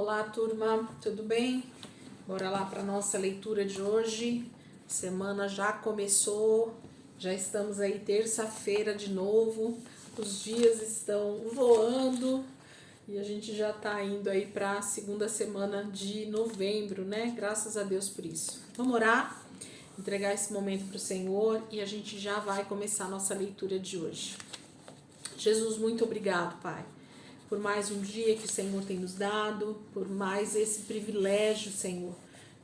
Olá, turma, tudo bem? Bora lá para nossa leitura de hoje. Semana já começou, já estamos aí terça-feira de novo. Os dias estão voando e a gente já tá indo aí para a segunda semana de novembro, né? Graças a Deus por isso. Vamos orar, entregar esse momento para o Senhor e a gente já vai começar a nossa leitura de hoje. Jesus, muito obrigado, Pai, por mais um dia que o Senhor tem nos dado, por mais esse privilégio, Senhor,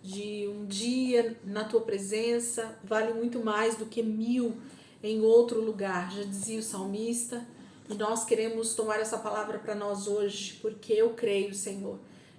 de um dia na Tua presença, vale muito mais do que 1000 em outro lugar, já dizia o salmista, e nós queremos tomar essa palavra para nós hoje, porque eu creio, Senhor,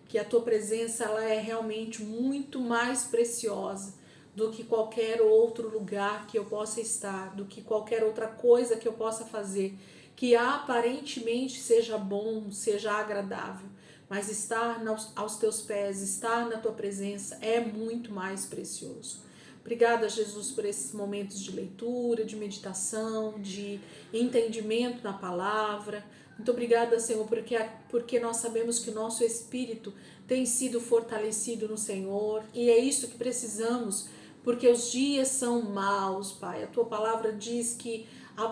que a Tua presença ela é realmente muito mais preciosa do que qualquer outro lugar que eu possa estar, do que qualquer outra coisa que eu possa fazer, que aparentemente seja bom, seja agradável, mas estar aos teus pés, estar na tua presença é muito mais precioso. Obrigada, Jesus, por esses momentos de leitura, de meditação, de entendimento na palavra. Muito obrigada, Senhor, porque nós sabemos que o nosso espírito tem sido fortalecido no Senhor e é isso que precisamos, porque os dias são maus, Pai. A tua palavra diz que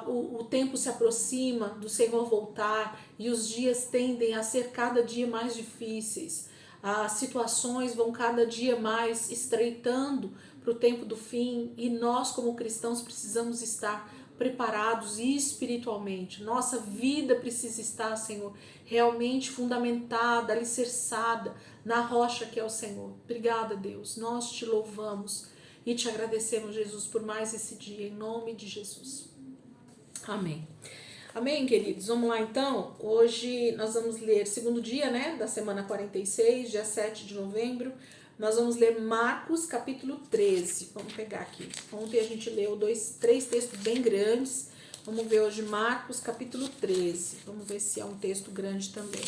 o tempo se aproxima do Senhor voltar e os dias tendem a ser cada dia mais difíceis. As situações vão cada dia mais estreitando para o tempo do fim e nós, como cristãos, precisamos estar preparados espiritualmente. Nossa vida precisa estar, Senhor, realmente fundamentada, alicerçada na rocha que é o Senhor. Obrigada, Deus. Nós te louvamos e te agradecemos, Jesus, por mais esse dia, em nome de Jesus. Amém. Amém, queridos? Vamos lá então. Hoje nós vamos ler segundo dia, né, da semana 46, dia 7 de novembro. Nós vamos ler Marcos capítulo 13. Vamos pegar aqui. Ontem a gente leu três textos bem grandes. Vamos ver hoje Marcos capítulo 13. Vamos ver se é um texto grande também.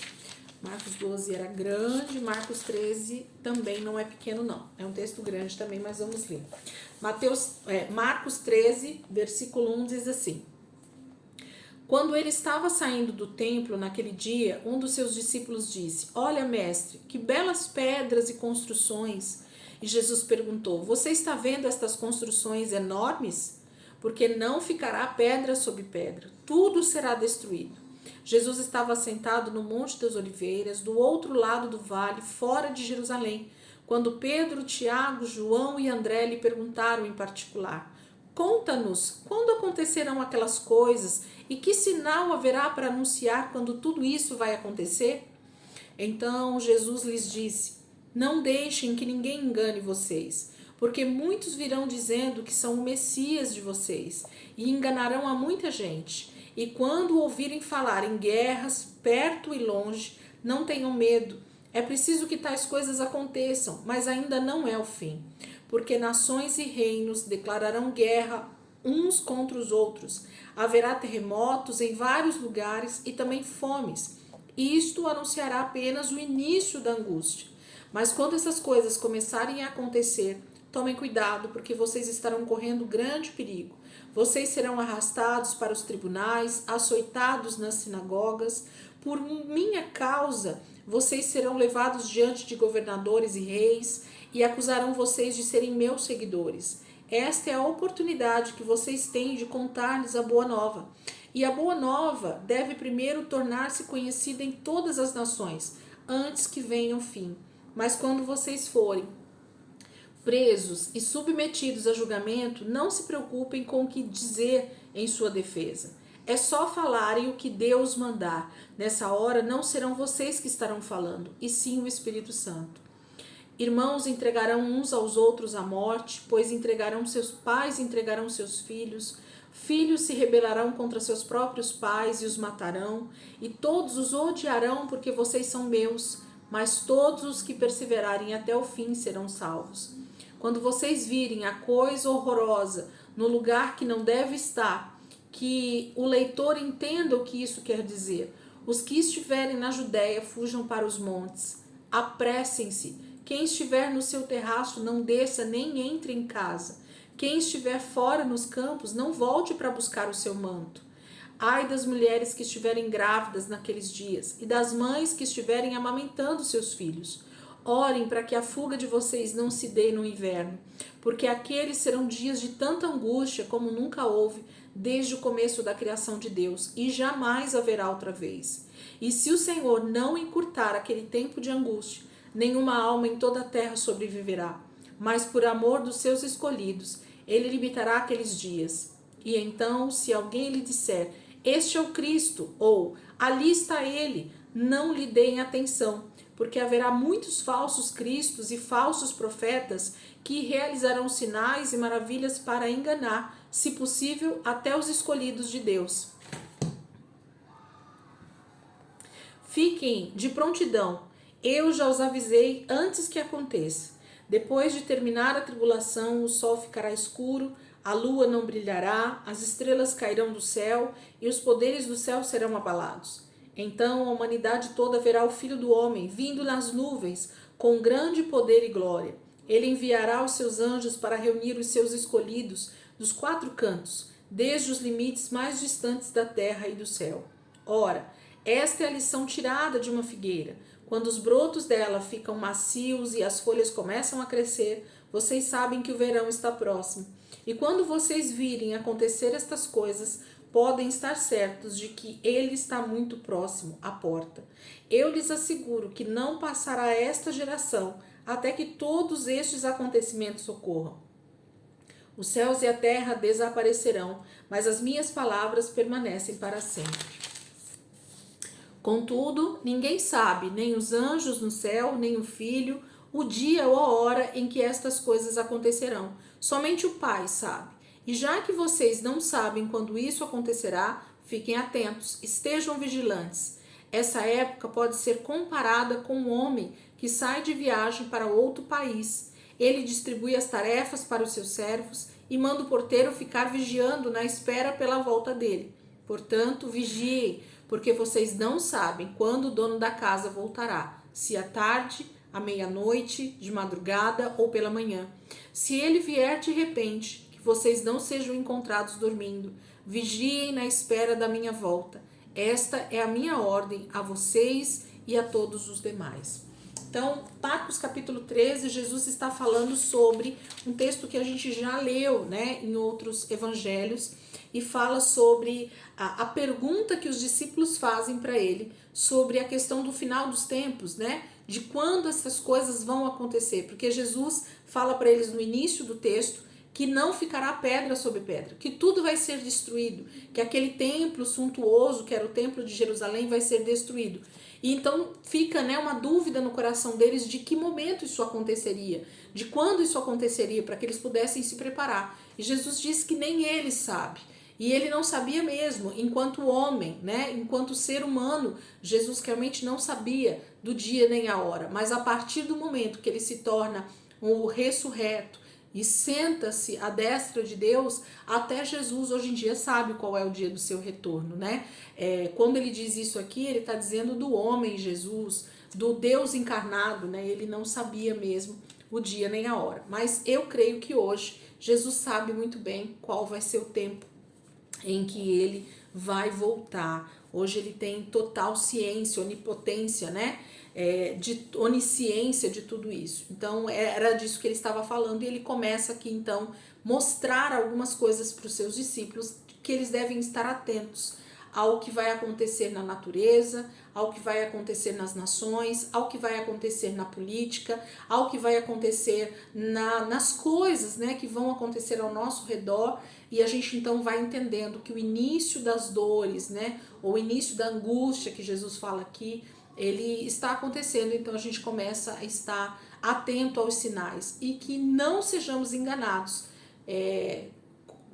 Marcos 12 era grande, Marcos 13 também não é pequeno não. É um texto grande também, mas vamos ler. Marcos 13, versículo 1 diz assim: Quando ele estava saindo do templo naquele dia, um dos seus discípulos disse: Olha, mestre, que belas pedras e construções. E Jesus perguntou: Você está vendo estas construções enormes? Porque não ficará pedra sobre pedra, tudo será destruído. Jesus estava sentado no Monte das Oliveiras, do outro lado do vale, fora de Jerusalém, quando Pedro, Tiago, João e André lhe perguntaram em particular: Conta-nos, quando acontecerão aquelas coisas e que sinal haverá para anunciar quando tudo isso vai acontecer? Então Jesus lhes disse: Não deixem que ninguém engane vocês, porque muitos virão dizendo que são o Messias de vocês e enganarão a muita gente. E quando ouvirem falar em guerras, perto e longe, não tenham medo. É preciso que tais coisas aconteçam, mas ainda não é o fim. Porque nações e reinos declararão guerra uns contra os outros. Haverá terremotos em vários lugares e também fomes. Isto anunciará apenas o início da angústia. Mas quando essas coisas começarem a acontecer, tomem cuidado, porque vocês estarão correndo grande perigo. Vocês serão arrastados para os tribunais, açoitados nas sinagogas. Por minha causa, vocês serão levados diante de governadores e reis e acusarão vocês de serem meus seguidores. Esta é a oportunidade que vocês têm de contar-lhes a boa nova. E a boa nova deve primeiro tornar-se conhecida em todas as nações, antes que venha o fim. Mas quando vocês forem presos e submetidos a julgamento, não se preocupem com o que dizer em sua defesa. É só falarem o que Deus mandar. Nessa hora não serão vocês que estarão falando, e sim o Espírito Santo. Irmãos entregarão uns aos outros a morte, pois seus pais entregarão seus filhos. Filhos se rebelarão contra seus próprios pais e os matarão, e todos os odiarão porque vocês são meus, mas todos os que perseverarem até o fim serão salvos. Quando vocês virem a coisa horrorosa no lugar que não deve estar, que o leitor entenda o que isso quer dizer. Os que estiverem na Judéia fujam para os montes. Apressem-se. Quem estiver no seu terraço não desça nem entre em casa. Quem estiver fora nos campos não volte para buscar o seu manto. Ai das mulheres que estiverem grávidas naqueles dias, e das mães que estiverem amamentando seus filhos. Orem para que a fuga de vocês não se dê no inverno, porque aqueles serão dias de tanta angústia como nunca houve desde o começo da criação de Deus, e jamais haverá outra vez. E se o Senhor não encurtar aquele tempo de angústia, nenhuma alma em toda a terra sobreviverá. Mas por amor dos seus escolhidos, ele limitará aqueles dias. E então, se alguém lhe disser, este é o Cristo, ou ali está ele, não lhe deem atenção, porque haverá muitos falsos cristos e falsos profetas que realizarão sinais e maravilhas para enganar, se possível, até os escolhidos de Deus. Fiquem de prontidão, eu já os avisei antes que aconteça. Depois de terminar a tribulação, o sol ficará escuro, a lua não brilhará, as estrelas cairão do céu e os poderes do céu serão abalados. Então a humanidade toda verá o Filho do Homem vindo nas nuvens com grande poder e glória. Ele enviará os seus anjos para reunir os seus escolhidos dos quatro cantos, desde os limites mais distantes da terra e do céu. Ora, esta é a lição tirada de uma figueira. Quando os brotos dela ficam macios e as folhas começam a crescer, vocês sabem que o verão está próximo. E quando vocês virem acontecer estas coisas, podem estar certos de que ele está muito próximo à porta. Eu lhes asseguro que não passará esta geração até que todos estes acontecimentos ocorram. Os céus e a terra desaparecerão, mas as minhas palavras permanecem para sempre. Contudo, ninguém sabe, nem os anjos no céu, nem o Filho, o dia ou a hora em que estas coisas acontecerão. Somente o Pai sabe. E já que vocês não sabem quando isso acontecerá, fiquem atentos, estejam vigilantes. Essa época pode ser comparada com um homem que sai de viagem para outro país. Ele distribui as tarefas para os seus servos e manda o porteiro ficar vigiando na espera pela volta dele. Portanto, vigiem, porque vocês não sabem quando o dono da casa voltará, se à tarde, à meia-noite, de madrugada ou pela manhã. Se ele vier de repente, que vocês não sejam encontrados dormindo, vigiem na espera da minha volta. Esta é a minha ordem a vocês e a todos os demais. Então, Marcos capítulo 13, Jesus está falando sobre um texto que a gente já leu, né, em outros evangelhos, e fala sobre a pergunta que os discípulos fazem para ele sobre a questão do final dos tempos, né, de quando essas coisas vão acontecer, porque Jesus fala para eles no início do texto que não ficará pedra sobre pedra, que tudo vai ser destruído, que aquele templo suntuoso, que era o templo de Jerusalém, vai ser destruído. E então fica, né, uma dúvida no coração deles de que momento isso aconteceria, de quando isso aconteceria, para que eles pudessem se preparar. E Jesus diz que nem ele sabe. E ele não sabia mesmo, enquanto homem, né, enquanto ser humano, Jesus realmente não sabia do dia nem a hora. Mas a partir do momento que ele se torna o ressurreto, e senta-se à destra de Deus, até Jesus hoje em dia sabe qual é o dia do seu retorno, né? Quando ele diz isso aqui, ele está dizendo do homem Jesus, do Deus encarnado, né? Ele não sabia mesmo o dia nem a hora. Mas eu creio que hoje Jesus sabe muito bem qual vai ser o tempo em que ele vai voltar. Hoje ele tem total ciência, onipotência, né? De onisciência de tudo isso. Então era disso que ele estava falando, e ele começa aqui então mostrar algumas coisas para os seus discípulos que eles devem estar atentos ao que vai acontecer na natureza, ao que vai acontecer nas nações, ao que vai acontecer na política, ao que vai acontecer nas coisas, né, que vão acontecer ao nosso redor. E a gente então vai entendendo que o início das dores, né, ou o início da angústia que Jesus fala aqui, ele está acontecendo. Então a gente começa a estar atento aos sinais e que não sejamos enganados.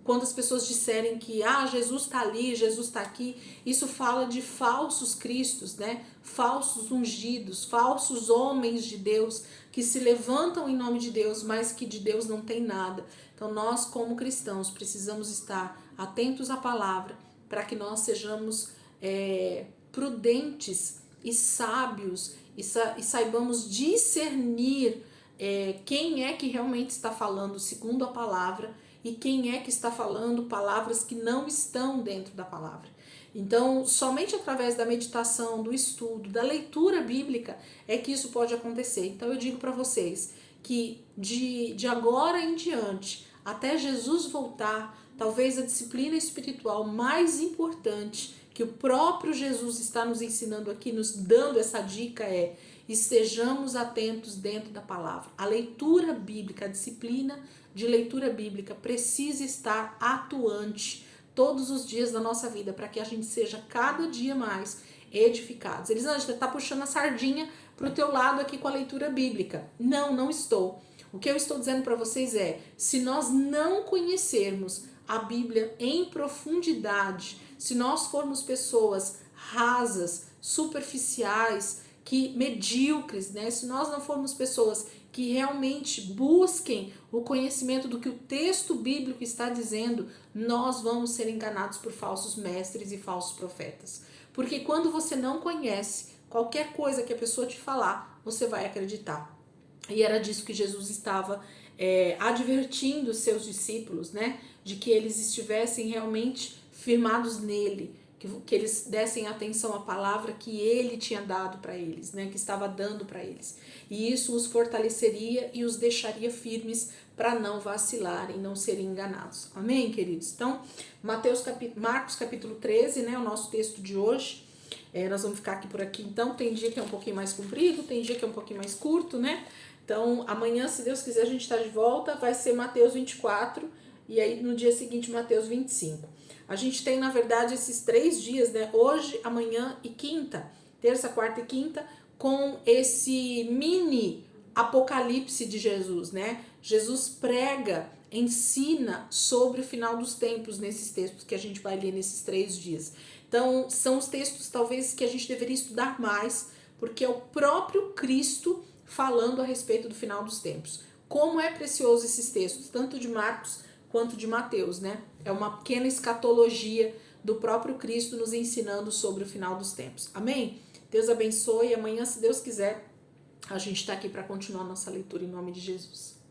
Quando as pessoas disserem que Jesus está ali, Jesus está aqui, isso fala de falsos cristos, né? Falsos ungidos, falsos homens de Deus que se levantam em nome de Deus, mas que de Deus não tem nada. Então nós, como cristãos, precisamos estar atentos à palavra para que nós sejamos prudentes e sábios e saibamos discernir quem é que realmente está falando segundo a palavra e quem é que está falando palavras que não estão dentro da palavra. Então, somente através da meditação, do estudo, da leitura bíblica é que isso pode acontecer. Então, eu digo para vocês que de agora em diante, até Jesus voltar, talvez a disciplina espiritual mais importante que o próprio Jesus está nos ensinando aqui, nos dando essa dica é: estejamos atentos dentro da palavra. A leitura bíblica, a disciplina de leitura bíblica precisa estar atuante todos os dias da nossa vida, para que a gente seja cada dia mais edificados. Elisângela, está puxando a sardinha para o teu lado aqui com a leitura bíblica. Não, não estou. O que eu estou dizendo para vocês é, se nós não conhecermos a Bíblia em profundidade, se nós formos pessoas rasas, superficiais, que medíocres, né? Se nós não formos pessoas que realmente busquem o conhecimento do que o texto bíblico está dizendo, nós vamos ser enganados por falsos mestres e falsos profetas. Porque quando você não conhece, qualquer coisa que a pessoa te falar, você vai acreditar. E era disso que Jesus estava advertindo os seus discípulos, né? De que eles estivessem realmente firmados nele, que eles dessem atenção à palavra que ele tinha dado para eles, né? Que estava dando para eles. E isso os fortaleceria e os deixaria firmes para não vacilarem, não serem enganados. Amém, queridos? Então, Marcos capítulo 13, né? O nosso texto de hoje. Nós vamos ficar aqui por aqui, então. Tem dia que é um pouquinho mais comprido, tem dia que é um pouquinho mais curto, né? Então, amanhã, se Deus quiser, a gente está de volta. Vai ser Mateus 24 e aí no dia seguinte Mateus 25. A gente tem, na verdade, esses 3 dias, né? Hoje, amanhã e quinta, terça, quarta e quinta, com esse mini apocalipse de Jesus, né? Jesus prega, ensina sobre o final dos tempos nesses textos que a gente vai ler nesses 3 dias. Então, são os textos talvez que a gente deveria estudar mais, porque é o próprio Cristo falando a respeito do final dos tempos. Como é precioso esses textos, tanto de Marcos quanto de Mateus, né? É uma pequena escatologia do próprio Cristo nos ensinando sobre o final dos tempos. Amém? Deus abençoe e amanhã, se Deus quiser, a gente está aqui para continuar a nossa leitura em nome de Jesus.